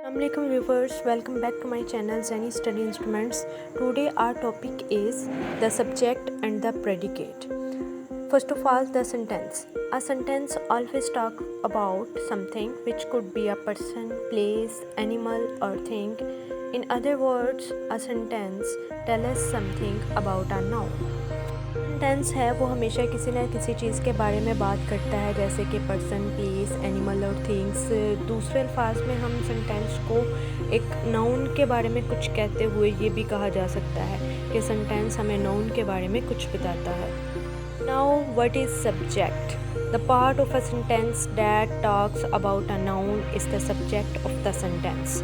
Assalamualaikum viewers, welcome back to my channel Zeni Study Instruments. Today our topic is the subject and the predicate. First of all, the sentence. A sentence always talk about something which could be a person, place, animal or thing. In other words, a sentence tell us something about a noun. Sentence है वो हमेशा किसी न किसी चीज़ के बारे में बात करता है, जैसे कि पर्सन, प्लेस, एनिमल और थिंग्स। दूसरे अल्फाज में हम सेंटेंस को एक नाउन के बारे में कुछ कहते हुए ये भी कहा जा सकता है कि सेंटेंस हमें नाउन के बारे में कुछ बताता है। Now what is subject? The part of a sentence that talks about a noun is the subject of the sentence.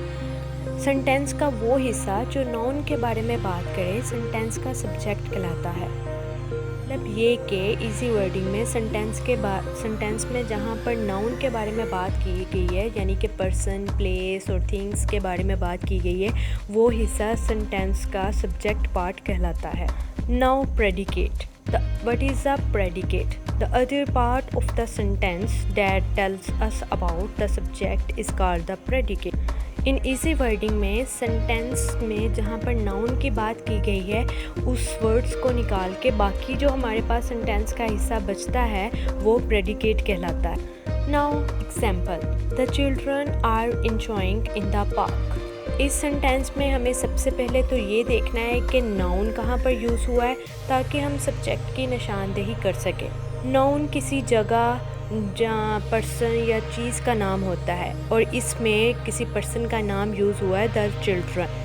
Sentence का वो हिस्सा जो नाउन के बारे में बात करे सेंटेंस का सब्जेक्ट कहलाता है। मतलब ये कि इजी वर्डिंग में सेंटेंस में जहाँ पर नाउन के बारे में बात की गई है, यानी कि पर्सन, प्लेस और थिंग्स के बारे में बात की गई है, वो हिस्सा सेंटेंस का सब्जेक्ट पार्ट कहलाता है। Now predicate. What is a predicate? The other part of the sentence that tells us about the subject is called the predicate. In easy wording में सेंटेंस में जहाँ पर नाउन की बात की गई है उस वर्ड्स को निकाल के बाकी जो हमारे पास सेंटेंस का हिस्सा बचता है वो प्रेडिकेट कहलाता है। Now example, the children are enjoying in the park. इस सेंटेंस में हमें सबसे पहले तो ये देखना है कि नाउन कहाँ पर यूज़ हुआ है ताकि हम सब्जेक्ट की निशानदेही कर सकें। नाउन किसी जगह जहाँ पर्सन या चीज़ का नाम होता है और इसमें किसी पर्सन का नाम यूज़ हुआ है the children.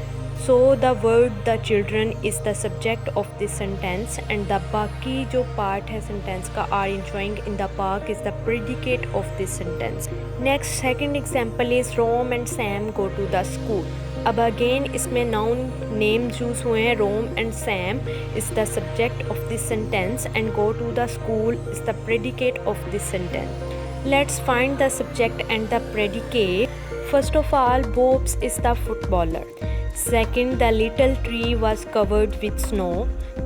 So the word the children is the subject of this sentence and the बाकी जो पार्ट है सेंटेंस का are enjoying in the park is the predicate of this sentence. Next second example is Rome and Sam go to the school. अब again इसमें noun name use हुए हैं, Rome and Sam is the subject of this sentence and go to the school is the predicate of this sentence. Let's find the subject and the predicate. First of all, bobs is the footballer. Second, the little tree was covered with snow.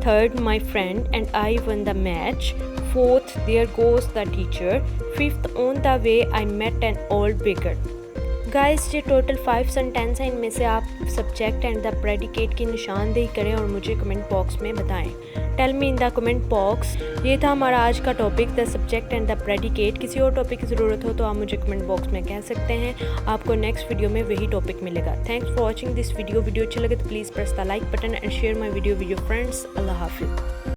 Third, my friend and I won the match. Fourth, there goes the teacher. Fifth, on the way I met an old beggar. Guys, ये total 5 sentence हैं। इनमें से आप subject and the predicate की निशानदेही करें और मुझे कमेंट बॉक्स में बताएं। Tell me in the comment box. ये था हमारा आज का topic, the subject and the predicate. किसी और टॉपिक की ज़रूरत हो तो आप मुझे कमेंट बॉक्स में कह सकते हैं। आपको नेक्स्ट वीडियो में वही टॉपिक मिलेगा। Thanks for watching this video. Video अच्छी लगे तो please press the like button and share my video with your friends. अल्लाह हाफिज़।